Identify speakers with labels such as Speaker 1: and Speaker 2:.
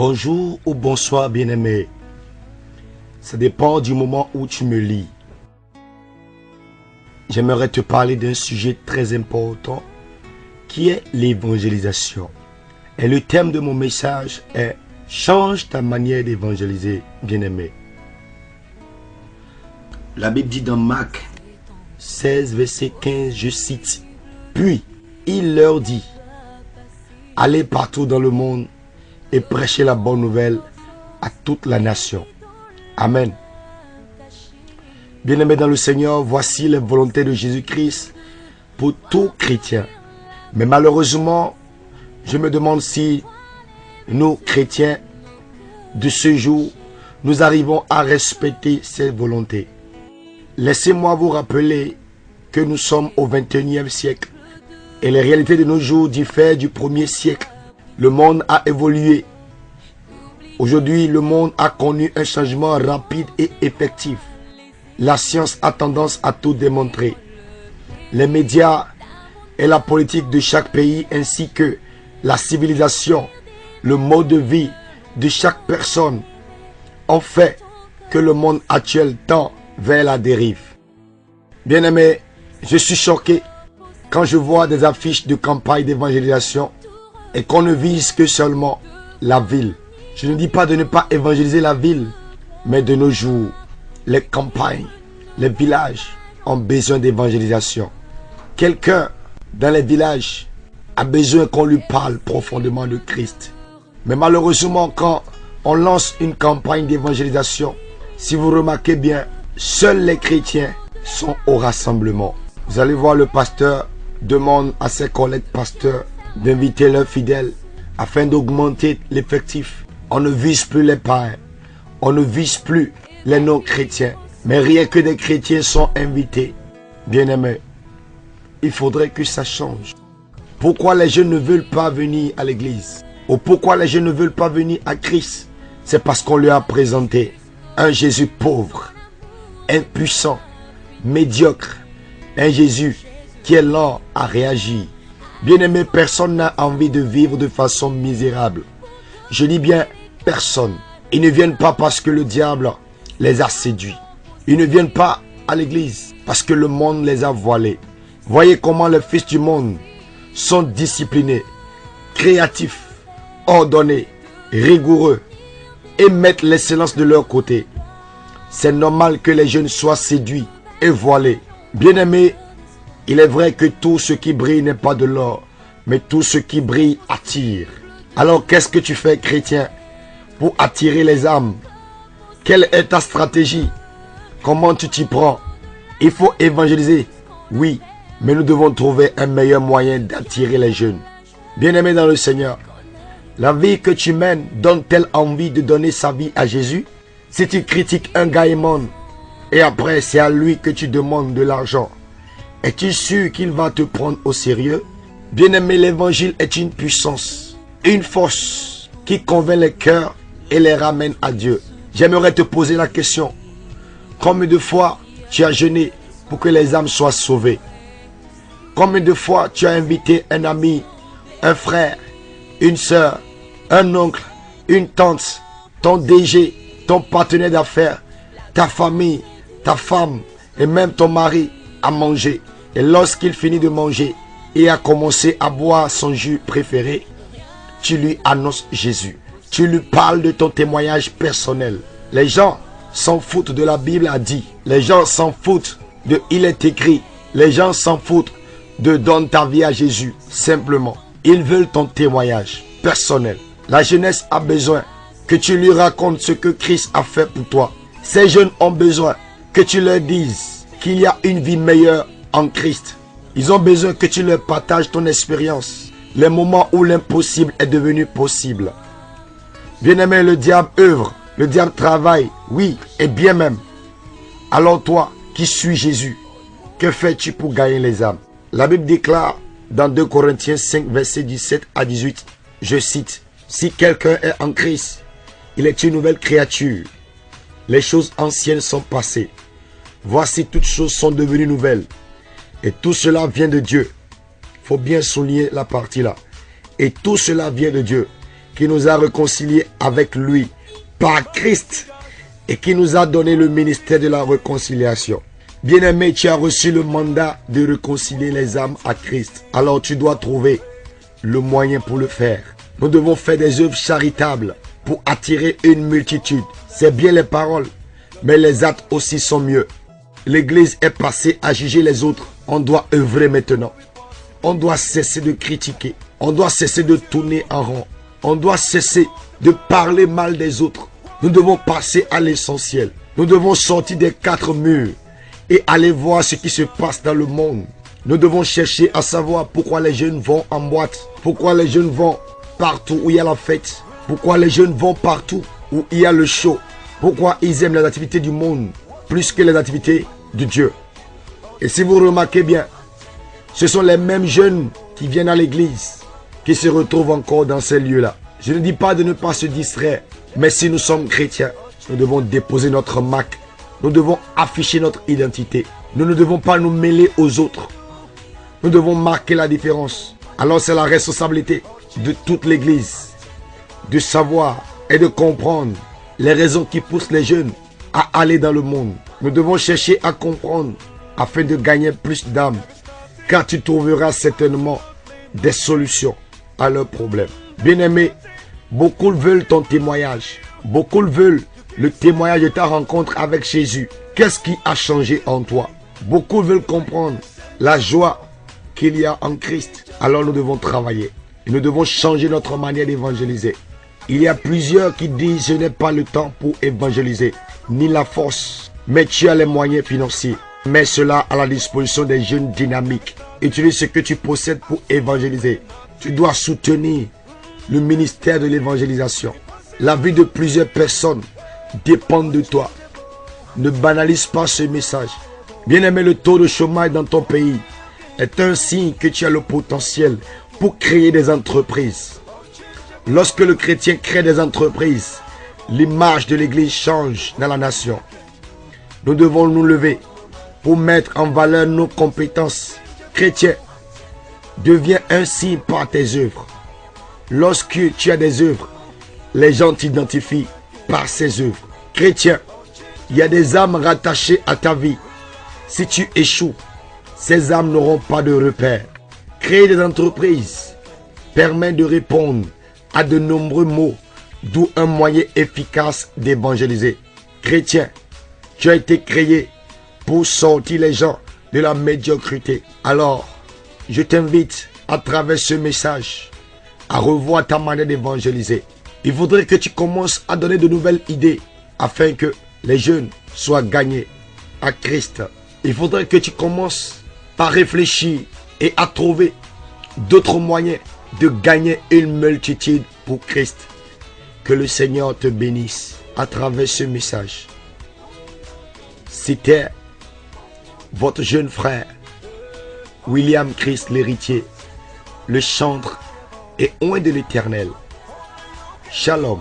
Speaker 1: Bonjour ou bonsoir bien-aimé. Ça dépend du moment où tu me lis. J'aimerais te parler d'un sujet très important qui est l'évangélisation. Et le thème de mon message est « Change ta manière d'évangéliser, bien-aimé ». La Bible dit dans Marc 16, verset 15, je cite, « Puis il leur dit, allez partout dans le monde et prêchez la bonne nouvelle à toute la nation. » Amen. Bien-aimés dans le Seigneur, voici les volontés de Jésus-Christ pour tout chrétien. Mais malheureusement, je me demande si nous, chrétiens de ce jour, nous arrivons à respecter ces volontés. Laissez-moi vous rappeler que nous sommes au XXIe siècle et les réalités de nos jours diffèrent du premier siècle. Le monde a évolué. Aujourd'hui, le monde a connu un changement rapide et effectif. La science a tendance à tout démontrer. Les médias et la politique de chaque pays ainsi que la civilisation, le mode de vie de chaque personne ont fait que le monde actuel tend vers la dérive. Bien-aimé, je suis choqué quand je vois des affiches de campagne d'évangélisation et qu'on ne vise que seulement la ville. Je ne dis pas de ne pas évangéliser la ville, mais de nos jours, les campagnes, les villages ont besoin d'évangélisation. Quelqu'un dans les villages a besoin qu'on lui parle profondément de Christ. Mais malheureusement, quand on lance une campagne d'évangélisation, si vous remarquez bien, seuls les chrétiens sont au rassemblement. Vous allez voir, le pasteur demande à ses collègues pasteurs d'inviter leurs fidèles afin d'augmenter l'effectif. On ne vise plus les païens, on ne vise plus les non-chrétiens, mais rien que des chrétiens sont invités. Bien-aimés, il faudrait que ça change. Pourquoi les jeunes ne veulent pas venir à l'église? Ou pourquoi les jeunes ne veulent pas venir à Christ? C'est parce qu'on leur a présenté un Jésus pauvre, impuissant, médiocre, un Jésus qui est lent à réagir. Bien-aimé, personne n'a envie de vivre de façon misérable. Je dis bien personne. Ils ne viennent pas parce que le diable les a séduits. Ils ne viennent pas à l'église parce que le monde les a voilés. Voyez comment les fils du monde sont disciplinés, créatifs, ordonnés, rigoureux et mettent l'excellence de leur côté. C'est normal que les jeunes soient séduits et voilés. Bien-aimés, il est vrai que tout ce qui brille n'est pas de l'or, mais tout ce qui brille attire. Alors qu'est-ce que tu fais, chrétien, pour attirer les âmes? Quelle est ta stratégie? Comment tu t'y prends? Il faut évangéliser, oui, mais nous devons trouver un meilleur moyen d'attirer les jeunes. Bien-aimés dans le Seigneur, la vie que tu mènes donne-t-elle envie de donner sa vie à Jésus? Si tu critiques un gars immonde et après c'est à lui que tu demandes de l'argent, es-tu sûr qu'il va te prendre au sérieux? Bien-aimé, l'évangile est une puissance, une force qui convainc les cœurs et les ramène à Dieu. J'aimerais te poser la question. Combien de fois tu as jeûné pour que les âmes soient sauvées? Combien de fois tu as invité un ami, un frère, une soeur, un oncle, une tante, ton DG, ton partenaire d'affaires, ta famille, ta femme et même ton mari à manger? Et lorsqu'il finit de manger et a commencé à boire son jus préféré, tu lui annonces Jésus. Tu lui parles de ton témoignage personnel. Les gens s'en foutent de la Bible a dit. Les gens s'en foutent de il est écrit. Les gens s'en foutent de donne ta vie à Jésus. Simplement, ils veulent ton témoignage personnel. La jeunesse a besoin que tu lui racontes ce que Christ a fait pour toi. Ces jeunes ont besoin que tu leur dises qu'il y a une vie meilleure en Christ. Ils ont besoin que tu leur partages ton expérience. Les moments où l'impossible est devenu possible. Bien-aimé, le diable œuvre, le diable travaille, oui, et bien même. Alors toi, qui suis Jésus, que fais-tu pour gagner les âmes? La Bible déclare dans 2 Corinthiens 5, versets 17 à 18, je cite, « Si quelqu'un est en Christ, il est une nouvelle créature. Les choses anciennes sont passées. Voici toutes choses sont devenues nouvelles. Et tout cela vient de Dieu. » Il faut bien souligner la partie là. Et tout cela vient de Dieu, qui nous a réconciliés avec lui par Christ et qui nous a donné le ministère de la réconciliation. Bien-aimé, tu as reçu le mandat de réconcilier les âmes à Christ. Alors tu dois trouver le moyen pour le faire. Nous devons faire des œuvres charitables pour attirer une multitude. C'est bien les paroles, mais les actes aussi sont mieux. L'Église est passée à juger les autres. On doit œuvrer maintenant. On doit cesser de critiquer. On doit cesser de tourner en rond. On doit cesser de parler mal des autres. Nous devons passer à l'essentiel. Nous devons sortir des 4 murs et aller voir ce qui se passe dans le monde. Nous devons chercher à savoir pourquoi les jeunes vont en boîte. Pourquoi les jeunes vont partout où il y a la fête. Pourquoi les jeunes vont partout où il y a le show. Pourquoi ils aiment les activités du monde plus que les activités de Dieu. Et si vous remarquez bien, ce sont les mêmes jeunes qui viennent à l'église qui se retrouvent encore dans ces lieux-là. Je ne dis pas de ne pas se distraire, mais si nous sommes chrétiens, nous devons déposer notre marque. Nous devons afficher notre identité. Nous ne devons pas nous mêler aux autres. Nous devons marquer la différence. Alors c'est la responsabilité de toute l'église de savoir et de comprendre les raisons qui poussent les jeunes à aller dans le monde. Nous devons chercher à comprendre afin de gagner plus d'âmes, car tu trouveras certainement des solutions à leurs problèmes. Bien-aimé, beaucoup veulent ton témoignage. Beaucoup veulent le témoignage de ta rencontre avec Jésus. Qu'est-ce qui a changé en toi? Beaucoup veulent comprendre la joie qu'il y a en Christ. Alors nous devons travailler. Et nous devons changer notre manière d'évangéliser. Il y a plusieurs qui disent: je n'ai pas le temps pour évangéliser, ni la force. Mais tu as les moyens financiers. Mets cela à la disposition des jeunes dynamiques. Utilise ce que tu possèdes pour évangéliser. Tu dois soutenir le ministère de l'évangélisation. La vie de plusieurs personnes dépend de toi. Ne banalise pas ce message. Bien-aimé, le taux de chômage dans ton pays est un signe que tu as le potentiel pour créer des entreprises. Lorsque le chrétien crée des entreprises, l'image de l'Église change dans la nation. Nous devons nous lever pour mettre en valeur nos compétences. Chrétien, deviens un signe par tes œuvres. Lorsque tu as des œuvres, les gens t'identifient par ces œuvres. Chrétien, il y a des âmes rattachées à ta vie. Si tu échoues, ces âmes n'auront pas de repère. Créer des entreprises permet de répondre à de nombreux maux, d'où un moyen efficace d'évangéliser. Chrétien, tu as été créé pour sortir les gens de la médiocrité. Alors, je t'invite à travers ce message à revoir ta manière d'évangéliser. Il faudrait que tu commences à donner de nouvelles idées afin que les jeunes soient gagnés à Christ. Il faudrait que tu commences par réfléchir et à trouver d'autres moyens de gagner une multitude pour Christ. Que le Seigneur te bénisse à travers ce message. C'était votre jeune frère, William Christ l'héritier, le chantre et oint de l'Éternel. Shalom.